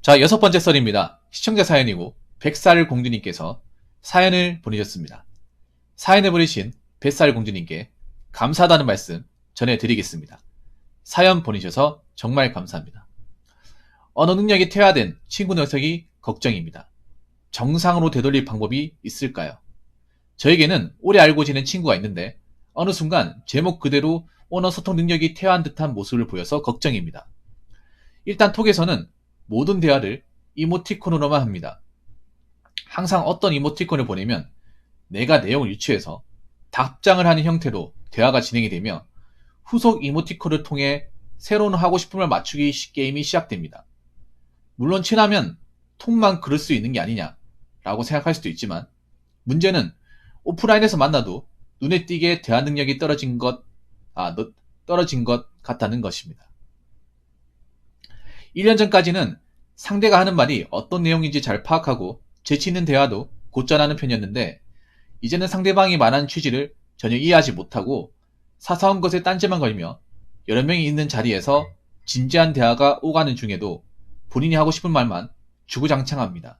자, 6번째 썰입니다. 시청자 사연이고 100살 공주님께서 사연을 보내셨습니다. 사연을 보내신 100살 공주님께 감사하다는 말씀 전해드리겠습니다. 사연 보내셔서 정말 감사합니다. 언어 능력이 퇴화된 친구 녀석이 걱정입니다. 정상으로 되돌릴 방법이 있을까요? 저에게는 오래 알고 지낸 친구가 있는데 어느 순간 제목 그대로 언어 소통 능력이 퇴화한 듯한 모습을 보여서 걱정입니다. 일단 톡에서는 모든 대화를 이모티콘으로만 합니다. 항상 어떤 이모티콘을 보내면 내가 내용을 유추해서 답장을 하는 형태로 대화가 진행이 되며 후속 이모티콘을 통해 새로운 하고 싶은 말 맞추기 게임이 시작됩니다. 물론 친하면 톡만 그럴 수 있는 게 아니냐 라고 생각할 수도 있지만 문제는 오프라인에서 만나도 눈에 띄게 대화 능력이 떨어진 것 같다는 것입니다. 1년 전까지는 상대가 하는 말이 어떤 내용인지 잘 파악하고 재치 있는 대화도 곧잘 하는 편이었는데 이제는 상대방이 말하는 취지를 전혀 이해하지 못하고 사소한 것에 딴지만 걸며 여러 명이 있는 자리에서 진지한 대화가 오가는 중에도 본인이 하고 싶은 말만 주구장창합니다.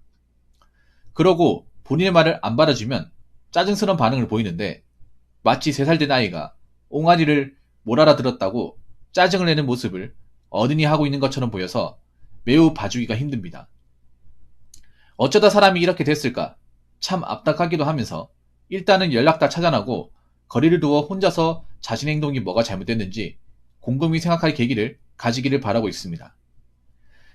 그러고 본인의 말을 안 받아주면 짜증스러운 반응을 보이는데 마치 3살 된 아이가 옹알이를 못 알아들었다고 짜증을 내는 모습을 어른이 하고 있는 것처럼 보여서 매우 봐주기가 힘듭니다. 어쩌다 사람이 이렇게 됐을까 참 압박하기도 하면서 일단은 연락 다 차단하고 거리를 두어 혼자서 자신의 행동이 뭐가 잘못됐는지 곰곰이 생각할 계기를 가지기를 바라고 있습니다.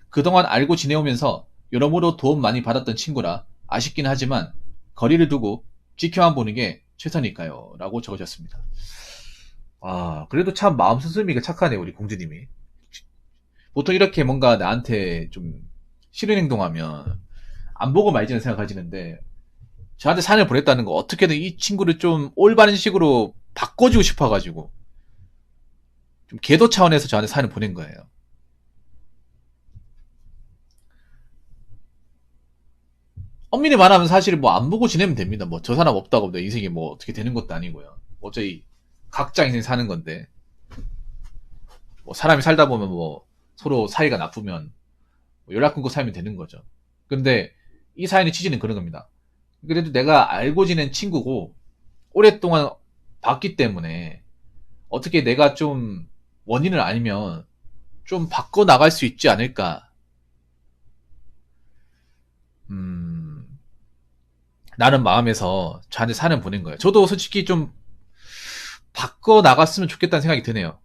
그동안 알고 지내오면서 여러모로 도움 많이 받았던 친구라 아쉽긴 하지만 거리를 두고 지켜만 보는 게 최선일까요? 라고 적으셨습니다. 그래도 참 마음 수수미가 착하네요, 우리 공주님이. 보통 이렇게 뭔가 나한테 좀 싫은 행동하면 안 보고 말지는 생각하시는데 저한테 사연을 보냈다는 거 어떻게든 이 친구를 좀 올바른 식으로 바꿔주고 싶어가지고 좀 계도 차원에서 저한테 사연을 보낸 거예요. 엄밀히 말하면 사실 뭐 안 보고 지내면 됩니다. 뭐 저 사람 없다고 내 인생이 뭐 어떻게 되는 것도 아니고요. 어차피 각자 인생 사는 건데 뭐 사람이 살다 보면 뭐 서로 사이가 나쁘면 뭐 연락 끊고 살면 되는 거죠. 근데 이 사연의 취지는 그런 겁니다. 그래도 내가 알고 지낸 친구고 오랫동안 봤기 때문에 어떻게 내가 좀 원인을 알면 좀 바꿔 나갈 수 있지 않을까. 라는 마음에서 저한테 사연 보낸 거예요. 저도 솔직히 좀 바꿔 나갔으면 좋겠다는 생각이 드네요.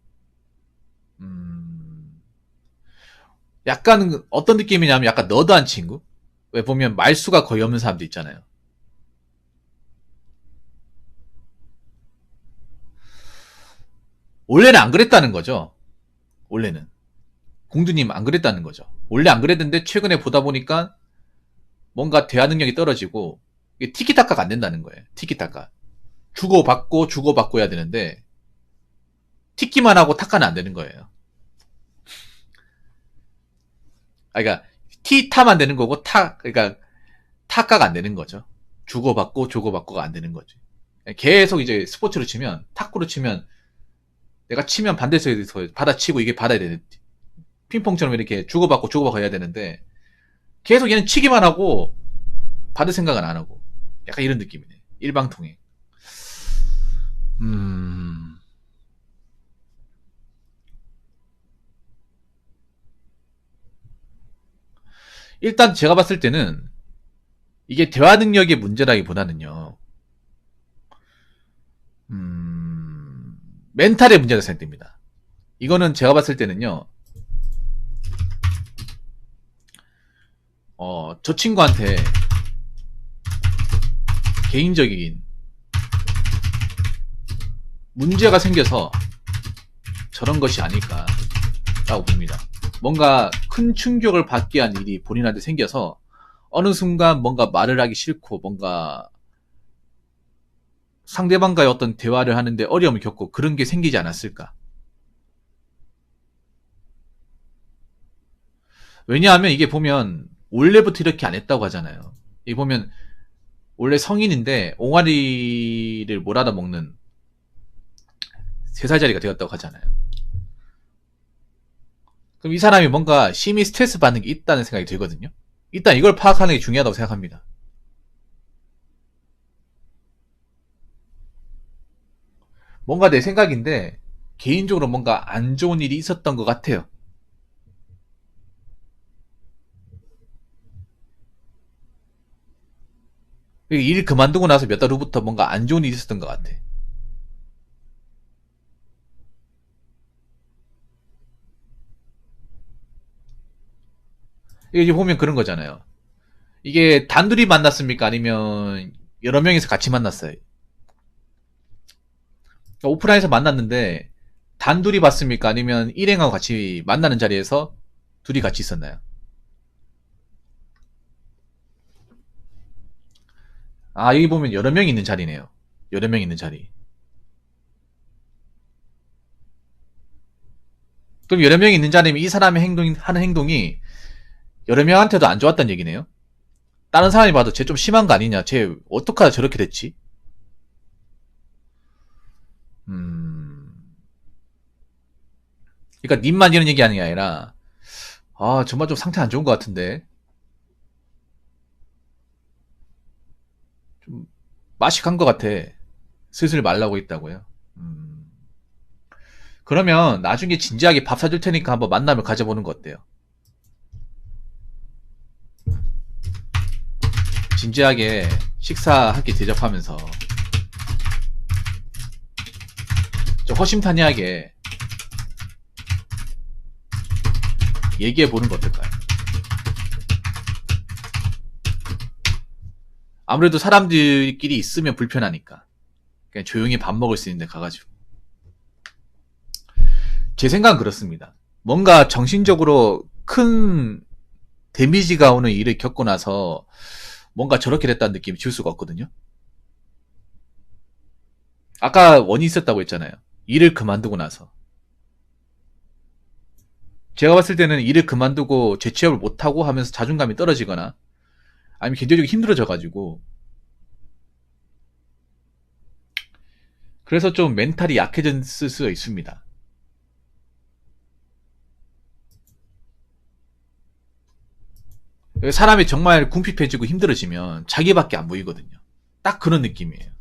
약간 어떤 느낌이냐면 약간 너드한 친구? 왜 보면 말수가 거의 없는 사람도 있잖아요. 원래는 안 그랬다는 거죠. 원래는. 공주님 안 그랬다는 거죠. 원래 안 그랬는데 최근에 보다 보니까 뭔가 대화 능력이 떨어지고 이게 티키타카가 안 된다는 거예요. 티키타카. 주고받고 해야 되는데 티키만 하고 타카는 안 되는 거예요. 그러니까 티타만 되는 거고 그러니까 타카가 안 되는 거죠. 주고받고가 안 되는 거지. 계속 이제 스포츠로 치면 탁구로 치면 내가 치면 반대쪽에서 받아치고 이게 받아야 되는 핑퐁처럼 이렇게 주고받고 해야 되는데 계속 얘는 치기만 하고 받을 생각은 안 하고 약간 이런 느낌이네. 일방통행. 일단 제가 봤을 때는 이게 대화 능력의 문제라기보다는요. 멘탈의 문제가 생각됩니다. 이거는 제가 봤을 때는요. 저 친구한테 개인적인 문제가 생겨서 저런 것이 아닐까라고 봅니다. 뭔가 큰 충격을 받게 한 일이 본인한테 생겨서 어느 순간 뭔가 말을 하기 싫고 뭔가 상대방과의 어떤 대화를 하는데 어려움을 겪고 그런 게 생기지 않았을까. 왜냐하면 이게 보면 원래부터 이렇게 안 했다고 하잖아요. 이게 보면 원래 성인인데 옹알이를 못 알아먹는 3살짜리가 되었다고 하잖아요. 그럼 이 사람이 뭔가 심히 스트레스 받는 게 있다는 생각이 들거든요. 일단 이걸 파악하는 게 중요하다고 생각합니다. 뭔가 내 생각인데 개인적으로 뭔가 안 좋은 일이 있었던 것 같아요. 일 그만두고 나서 몇 달 후부터 뭔가 안 좋은 일이 있었던 것 같아. 이게 보면 그런 거잖아요. 이게 단둘이 만났습니까? 아니면 여러 명이서 같이 만났어요? 그러니까 오프라인에서 만났는데 단둘이 봤습니까? 아니면 일행하고 같이 만나는 자리에서 둘이 같이 있었나요? 아, 여기 보면 여러 명 있는 자리네요. 여러 명 있는 자리. 그럼 여러 명 있는 자리면 이 사람의 하는 행동이 여러 명한테도 안 좋았단 얘기네요. 다른 사람이 봐도 쟤 좀 심한 거 아니냐? 쟤 어떡하다 저렇게 됐지? 음. 그러니까 님만 이런 얘기하는 게 아니라 아 정말 좀 상태 안 좋은 것 같은데 좀 맛이 간 것 같아. 슬슬 말라고 있다고요. 음. 그러면 나중에 진지하게 밥 사줄 테니까 한번 만남을 가져보는 거 어때요? 진지하게 식사 한 끼 대접하면서 좀 허심탄회하게 얘기해 보는 거 어떨까요? 아무래도 사람들끼리 있으면 불편하니까 그냥 조용히 밥 먹을 수 있는데 가가지고 제 생각은 그렇습니다. 뭔가 정신적으로 큰 데미지가 오는 일을 겪고 나서 뭔가 저렇게 됐다는 느낌이 줄 수가 없거든요. 아까 원인이 있었다고 했잖아요. 일을 그만두고 나서. 제가 봤을 때는 일을 그만두고 재취업을 못하고 하면서 자존감이 떨어지거나 아니면 경제적으로 힘들어져가지고 그래서 좀 멘탈이 약해졌을 수가 있습니다. 사람이 정말 궁핍해지고 힘들어지면 자기밖에 안 보이거든요. 딱 그런 느낌이에요.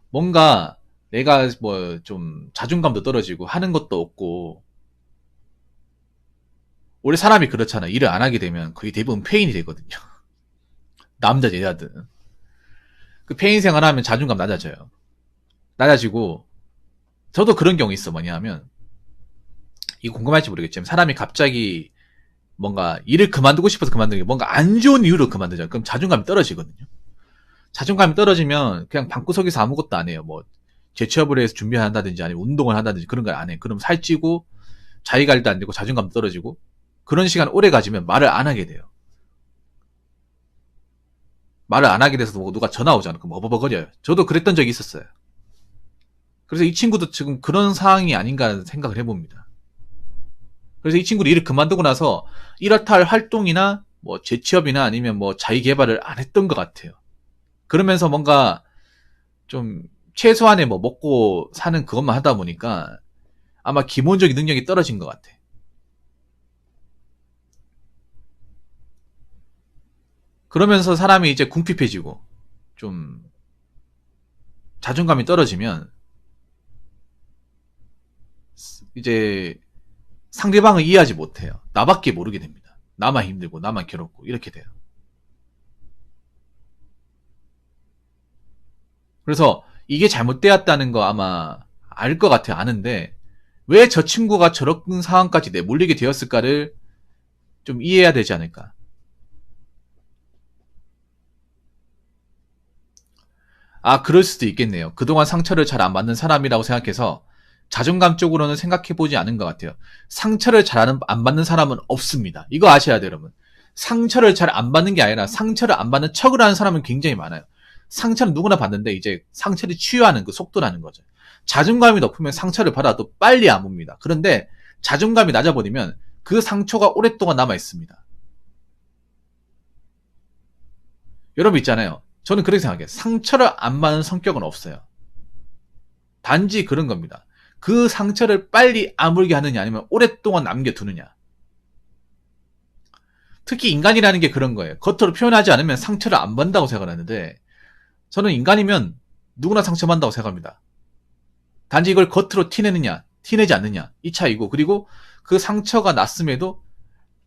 뭔가 내가 뭐 좀 자존감도 떨어지고 하는 것도 없고 원래 사람이 그렇잖아. 일을 안 하게 되면 거의 대부분 폐인이 되거든요. 남자 여자든 그 폐인 생활하면 자존감 낮아져요. 낮아지고 저도 그런 경우 있어. 뭐냐면 이거 궁금할지 모르겠지만 사람이 갑자기 뭔가 일을 그만두고 싶어서 그만두는 게 뭔가 안 좋은 이유로 그만두잖아요. 그럼 자존감이 떨어지거든요. 자존감이 떨어지면 그냥 방구석에서 아무것도 안 해요. 뭐 재취업을 해서 준비한다든지 아니면 운동을 한다든지 그런 걸 안 해. 그럼 살찌고 자기관리도 안 되고 자존감도 떨어지고 그런 시간 오래 가지면 말을 안 하게 돼요. 말을 안 하게 돼서 뭐 누가 전화 오잖아. 그럼 어버버거려요. 저도 그랬던 적이 있었어요. 그래서 이 친구도 지금 그런 상황이 아닌가 생각을 해봅니다. 그래서 이 친구도 일을 그만두고 나서 이렇다 할 활동이나 뭐 재취업이나 아니면 뭐 자기 개발을 안 했던 것 같아요. 그러면서 뭔가 좀 최소한의 뭐 먹고 사는 그것만 하다 보니까 아마 기본적인 능력이 떨어진 것 같아. 그러면서 사람이 이제 궁핍해지고 좀 자존감이 떨어지면 이제 상대방을 이해하지 못해요. 나밖에 모르게 됩니다. 나만 힘들고 나만 괴롭고 이렇게 돼요. 그래서 이게 잘못되었다는 거 아마 알 것 같아요. 아는데 왜 저 친구가 저런 상황까지 내몰리게 되었을까를 좀 이해해야 되지 않을까. 아, 그럴 수도 있겠네요. 그동안 상처를 잘 안 받는 사람이라고 생각해서 자존감 쪽으로는 생각해보지 않은 것 같아요. 상처를 잘 안 받는 사람은 없습니다. 이거 아셔야 돼요, 여러분. 상처를 잘 안 받는 게 아니라 상처를 안 받는 척을 하는 사람은 굉장히 많아요. 상처는 누구나 받는데 이제 상처를 치유하는 그 속도라는 거죠. 자존감이 높으면 상처를 받아도 빨리 안 봅니다. 그런데 자존감이 낮아버리면 그 상처가 오랫동안 남아 있습니다. 여러분 있잖아요. 저는 그렇게 생각해요. 상처를 안 받는 성격은 없어요. 단지 그런 겁니다. 그 상처를 빨리 아물게 하느냐 아니면 오랫동안 남겨두느냐. 특히 인간이라는 게 그런 거예요. 겉으로 표현하지 않으면 상처를 안 받는다고 생각하는데 저는 인간이면 누구나 상처받는다고 생각합니다. 단지 이걸 겉으로 티내느냐 티내지 않느냐 이 차이고, 그리고 그 상처가 났음에도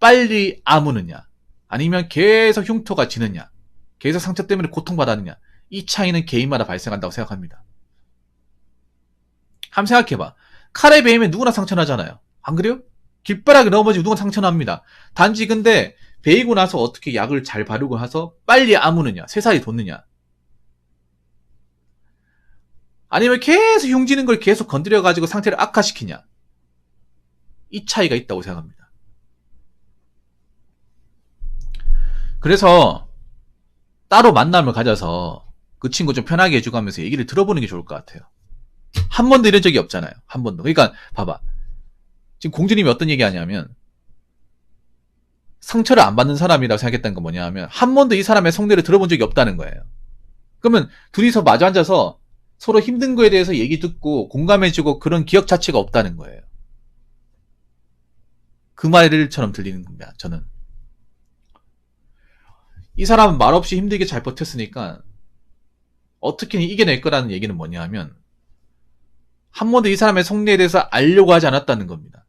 빨리 아무느냐 아니면 계속 흉터가 지느냐 계속 상처 때문에 고통받았느냐, 이 차이는 개인마다 발생한다고 생각합니다. 한번 생각해봐. 칼에 베이면 누구나 상처나잖아요. 안 그래요? 길바닥에 넘어지면 누구나 상처납니다. 단지 근데 베이고 나서 어떻게 약을 잘 바르고 해서 빨리 아무느냐 새살이 돋느냐, 아니면 계속 흉지는 걸 계속 건드려가지고 상태를 악화시키냐, 이 차이가 있다고 생각합니다. 그래서 따로 만남을 가져서 그 친구 좀 편하게 해주면서 얘기를 들어보는 게 좋을 것 같아요. 한 번도 이런 적이 없잖아요. 한 번도. 그러니까 봐봐. 지금 공주님이 어떤 얘기 하냐면 상처를 안 받는 사람이라고 생각했다는 건 뭐냐 하면 한 번도 이 사람의 속내를 들어본 적이 없다는 거예요. 그러면 둘이서 마주 앉아서 서로 힘든 거에 대해서 얘기 듣고 공감해주고 그런 기억 자체가 없다는 거예요. 그 말처럼 들리는 겁니다. 저는. 이 사람은 말없이 힘들게 잘 버텼으니까 어떻게든 이겨낼 거라는 얘기는 뭐냐 하면 한 번도 이 사람의 속내에 대해서 알려고 하지 않았다는 겁니다.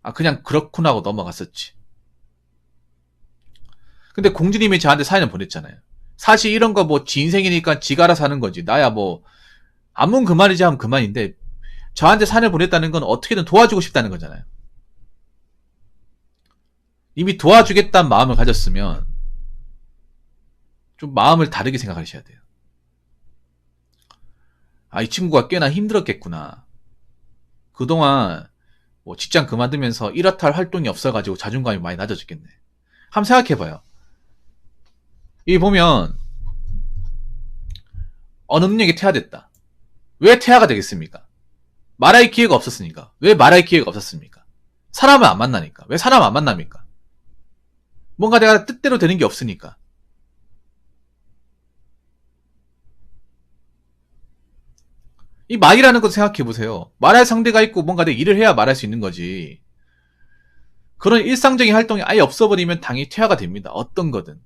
아, 그냥 그렇구나 하고 넘어갔었지. 근데 공주님이 저한테 사연을 보냈잖아요. 사실 이런 거 뭐 지 인생이니까 지가 알아서 하는 거지. 나야 뭐 아무 그만이지 하면 그만인데 저한테 사연을 보냈다는 건 어떻게든 도와주고 싶다는 거잖아요. 이미 도와주겠다는 마음을 가졌으면 좀 마음을 다르게 생각하셔야 돼요. 아, 이 친구가 꽤나 힘들었겠구나. 그동안 뭐 직장 그만두면서 이렇다 할 활동이 없어가지고 자존감이 많이 낮아졌겠네. 한번 생각해봐요. 이 보면 어느 능력이 퇴화됐다. 왜 퇴화가 되겠습니까? 말할 기회가 없었으니까. 왜 말할 기회가 없었습니까? 사람을 안 만나니까. 왜 사람 안 만납니까? 뭔가 내가 뜻대로 되는 게 없으니까. 이 말이라는 것도 생각해보세요. 말할 상대가 있고 뭔가 내 일을 해야 말할 수 있는 거지. 그런 일상적인 활동이 아예 없어버리면 당연히 퇴화가 됩니다. 어떤 거든.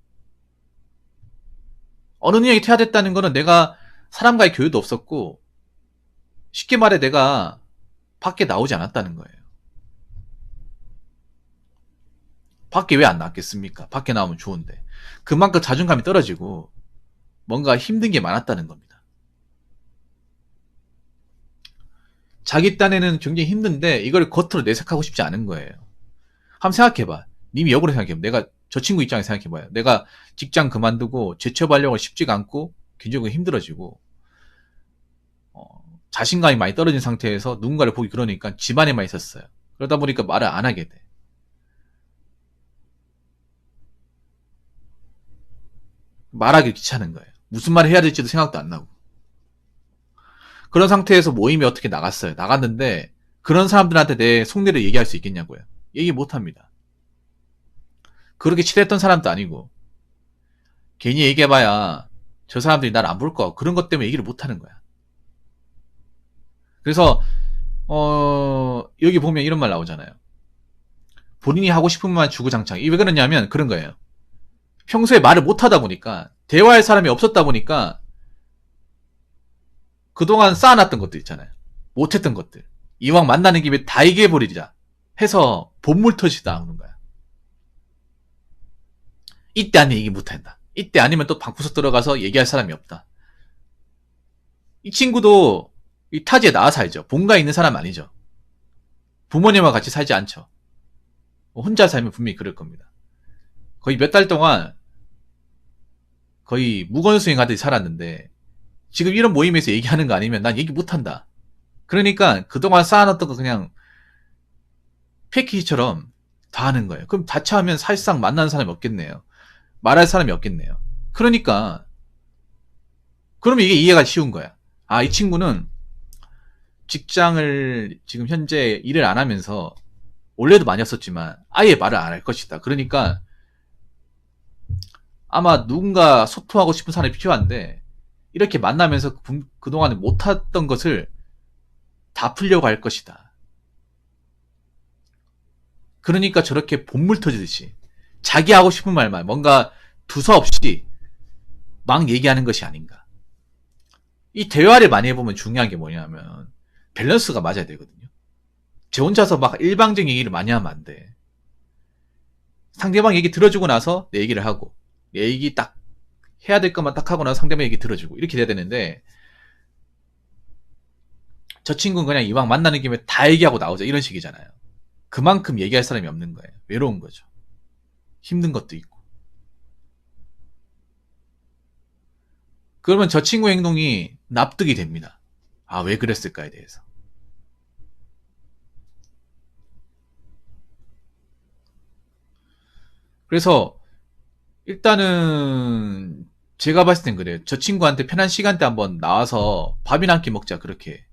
어느 능력이 퇴화됐다는 거는 내가 사람과의 교류도 없었고 쉽게 말해 내가 밖에 나오지 않았다는 거예요. 밖에 왜 안 나왔겠습니까? 밖에 나오면 좋은데. 그만큼 자존감이 떨어지고 뭔가 힘든 게 많았다는 겁니다. 자기 딴에는 굉장히 힘든데 이걸 겉으로 내색하고 싶지 않은 거예요. 한번 생각해봐. 님이 역으로 생각해봐. 내가 저 친구 입장에서 생각해봐요. 내가 직장 그만두고 재취업하려고 쉽지가 않고 굉장히 힘들어지고 자신감이 많이 떨어진 상태에서 누군가를 보기 그러니까 집안에만 있었어요. 그러다 보니까 말을 안 하게 돼. 말하기 귀찮은 거예요. 무슨 말을 해야 될지도 생각도 안 나고. 그런 상태에서 모임에 어떻게 나갔어요. 나갔는데 그런 사람들한테 내 속내를 얘기할 수 있겠냐고요. 얘기 못합니다. 그렇게 친했던 사람도 아니고 괜히 얘기해봐야 저 사람들이 날 안 볼 거 그런 것 때문에 얘기를 못하는 거야. 그래서 여기 보면 이런 말 나오잖아요. 본인이 하고 싶은 말만 주구장창. 이게 왜 그러냐면 그런 거예요. 평소에 말을 못하다 보니까 대화할 사람이 없었다 보니까 그동안 쌓아놨던 것들 있잖아요. 못했던 것들. 이왕 만나는 김에 다 얘기해버리자 해서 본물 터지다 오는 거야. 이때 아니면 얘기 못한다. 이때 아니면 또 방구석 들어가서 얘기할 사람이 없다. 이 친구도 이 타지에 나와 살죠. 본가에 있는 사람 아니죠. 부모님과 같이 살지 않죠. 혼자 살면 분명히 그럴 겁니다. 거의 몇 달 동안 거의 무건수행하듯이 살았는데 지금 이런 모임에서 얘기하는 거 아니면 난 얘기 못한다. 그러니까 그동안 쌓아놨던 거 그냥 패키지처럼 다 하는 거예요. 그럼 자처하면 사실상 만나는 사람이 없겠네요. 말할 사람이 없겠네요. 그러니까 그러면 이게 이해가 쉬운 거야. 아, 이 친구는 직장을 지금 현재 일을 안 하면서 원래도 많이 했었지만 아예 말을 안 할 것이다. 그러니까 아마 누군가 소통하고 싶은 사람이 필요한데 이렇게 만나면서 그동안에 못했던 것을 다 풀려고 할 것이다. 그러니까 저렇게 본물 터지듯이 자기 하고 싶은 말만 뭔가 두서없이 막 얘기하는 것이 아닌가. 이 대화를 많이 해보면 중요한 게 뭐냐면 밸런스가 맞아야 되거든요. 제 혼자서 막 일방적인 얘기를 많이 하면 안 돼. 상대방 얘기 들어주고 나서 내 얘기를 하고, 내 얘기 딱 해야 될 것만 딱 하고 나서 상대방 얘기 들어주고 이렇게 돼야 되는데, 저 친구는 그냥 이왕 만나는 김에 다 얘기하고 나오자 이런 식이잖아요. 그만큼 얘기할 사람이 없는 거예요. 외로운 거죠. 힘든 것도 있고. 그러면 저 친구의 행동이 납득이 됩니다. 아, 왜 그랬을까에 대해서. 그래서 일단은 제가 봤을 땐 그래요. 저 친구한테 편한 시간대 한번 나와서 밥이나 한 끼 먹자, 그렇게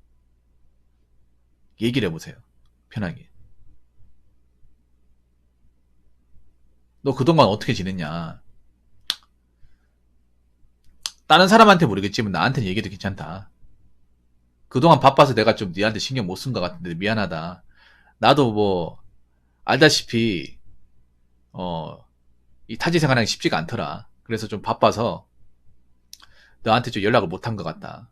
얘기를 해보세요. 편하게. 너 그동안 어떻게 지냈냐. 다른 사람한테 모르겠지만 나한테는 얘기도 괜찮다. 그동안 바빠서 내가 좀 니한테 신경 못 쓴 것 같은데 미안하다. 나도 뭐 알다시피 이 타지 생활하기 쉽지가 않더라. 그래서 좀 바빠서 너한테 좀 연락을 못 한 것 같다.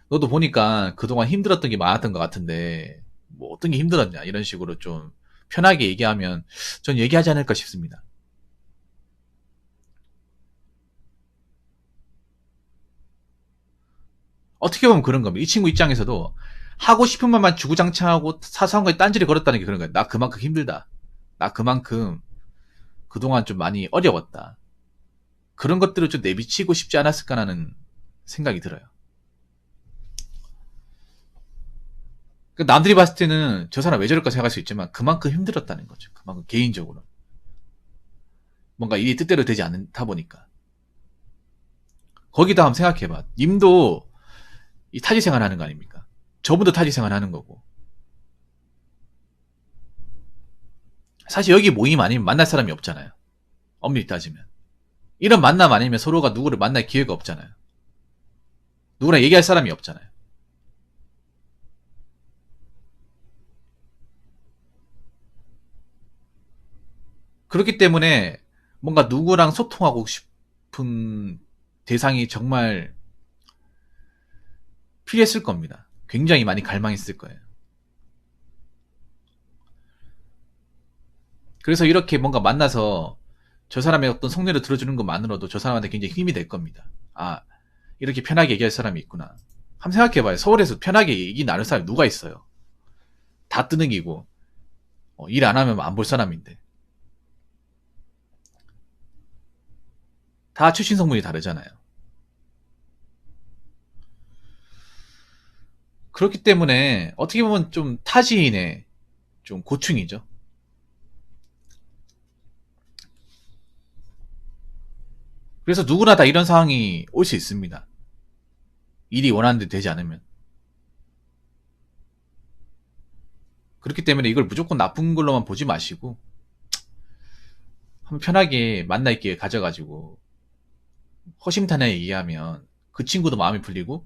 너도 보니까 그동안 힘들었던 게 많았던 것 같은데 뭐 어떤 게 힘들었냐 이런 식으로 좀 편하게 얘기하면 전 얘기하지 않을까 싶습니다. 어떻게 보면 그런 겁니다. 이 친구 입장에서도 하고 싶은 말만 주구장창하고 사소한 거에 딴지를 걸었다는 게 그런 거예요. 나 그만큼 힘들다. 나 그만큼 그동안 좀 많이 어려웠다. 그런 것들을 좀 내비치고 싶지 않았을까라는 생각이 들어요. 남들이 봤을 때는 저 사람 왜 저럴까 생각할 수 있지만 그만큼 힘들었다는 거죠. 그만큼 개인적으로. 뭔가 일이 뜻대로 되지 않다 보니까. 거기다 한번 생각해봐. 님도 이 타지 생활 하는 거 아닙니까? 저분도 타지 생활 하는 거고. 사실 여기 모임 아니면 만날 사람이 없잖아요. 엄밀히 따지면. 이런 만남 아니면 서로가 누구를 만날 기회가 없잖아요. 누구랑 얘기할 사람이 없잖아요. 그렇기 때문에 뭔가 누구랑 소통하고 싶은 대상이 정말 필요했을 겁니다. 굉장히 많이 갈망했을 거예요. 그래서 이렇게 뭔가 만나서 저 사람의 어떤 속내를 들어주는 것만으로도 저 사람한테 굉장히 힘이 될 겁니다. 아, 이렇게 편하게 얘기할 사람이 있구나. 한번 생각해봐요. 서울에서 편하게 얘기 나눌 사람이 누가 있어요? 다 뜨는기고 일 안 하면 안 볼 사람인데. 다 출신 성분이 다르잖아요. 그렇기 때문에 어떻게 보면 좀 타지인의 좀 고충이죠. 그래서 누구나 다 이런 상황이 올 수 있습니다. 일이 원하는 대로 되지 않으면. 그렇기 때문에 이걸 무조건 나쁜 걸로만 보지 마시고 한번 편하게 만날 기회 가져가지고 허심탄회하게 얘기하면 그 친구도 마음이 풀리고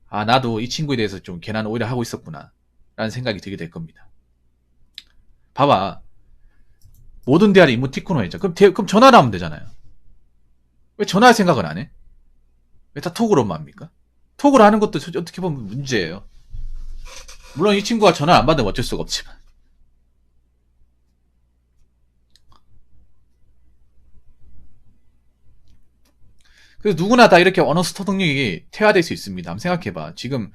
아, 나도 이 친구에 대해서 좀 괜한 오해를 하고 있었구나 라는 생각이 들게 될 겁니다. 봐봐. 모든 대화를 이모티콘으로 했죠. 그럼 전화를 하면 되잖아요. 왜 전화할 생각을 안 해? 왜 다 톡으로만 합니까? 톡으로 하는 것도 어떻게 보면 문제예요. 물론 이 친구가 전화를 안 받으면 어쩔 수가 없지만. 그래서 누구나 다 이렇게 언어 스토 능력이 퇴화될 수 있습니다. 한번 생각해봐. 지금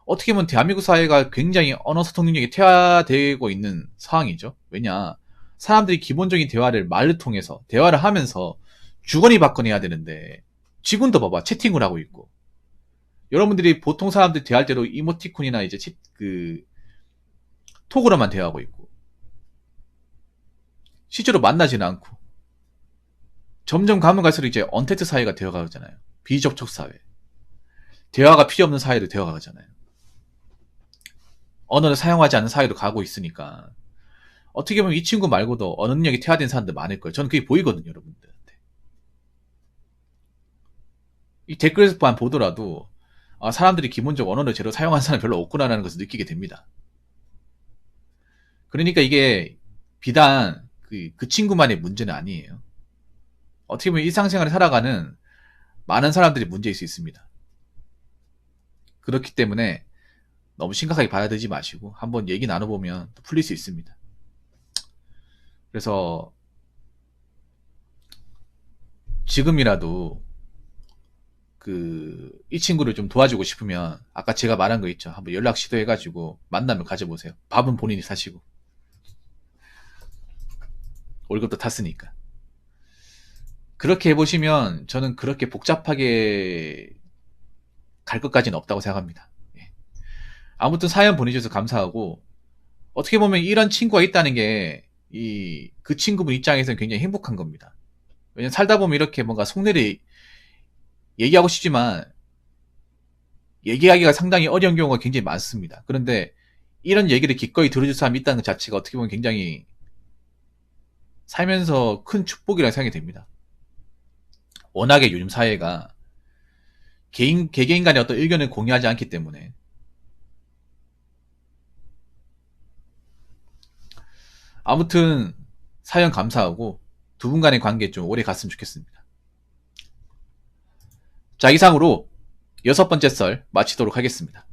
어떻게 보면 대한민국 사회가 굉장히 언어 소통 능력이 퇴화되고 있는 상황이죠. 왜냐? 사람들이 기본적인 대화를 말을 통해서 대화를 하면서 주거니 받거니 해야 되는데 지금도 봐봐. 채팅을 하고 있고 여러분들이 보통 사람들 대화할 때로 이모티콘이나 이제 톡으로만 대화하고 있고 실제로 만나지는 않고 점점 가면 갈수록 이제 언택트 사회가 되어가잖아요. 비접촉 사회. 대화가 필요 없는 사회로 되어가잖아요. 언어를 사용하지 않는 사회로 가고 있으니까 어떻게 보면 이 친구 말고도 언어 능력이 퇴화된 사람들 많을 거예요. 저는 그게 보이거든요, 여러분들한테. 이 댓글에서만 보더라도 아, 사람들이 기본적 언어를 제대로 사용하는 사람이 별로 없구나라는 것을 느끼게 됩니다. 그러니까 이게 비단 그 친구만의 문제는 아니에요. 어떻게 보면 일상생활을 살아가는 많은 사람들이 문제일 수 있습니다. 그렇기 때문에 너무 심각하게 받아들이지 마시고 한번 얘기 나눠보면 또 풀릴 수 있습니다. 그래서 지금이라도 이 친구를 좀 도와주고 싶으면 아까 제가 말한 거 있죠. 한번 연락 시도해가지고 만나면 가져보세요. 밥은 본인이 사시고 월급도 탔으니까. 그렇게 해보시면 저는 그렇게 복잡하게 갈 것까지는 없다고 생각합니다. 예. 아무튼 사연 보내주셔서 감사하고 어떻게 보면 이런 친구가 있다는 게 그 친구분 입장에서는 굉장히 행복한 겁니다. 왜냐면 살다 보면 이렇게 뭔가 속내를 얘기하고 싶지만 얘기하기가 상당히 어려운 경우가 굉장히 많습니다. 그런데 이런 얘기를 기꺼이 들어줄 사람이 있다는 것 자체가 어떻게 보면 굉장히 살면서 큰 축복이라고 생각이 됩니다. 워낙에 요즘 사회가 개개인 간의 어떤 의견을 공유하지 않기 때문에. 아무튼 사연 감사하고 두 분 간의 관계 좀 오래 갔으면 좋겠습니다. 자, 이상으로 6번째 썰 마치도록 하겠습니다.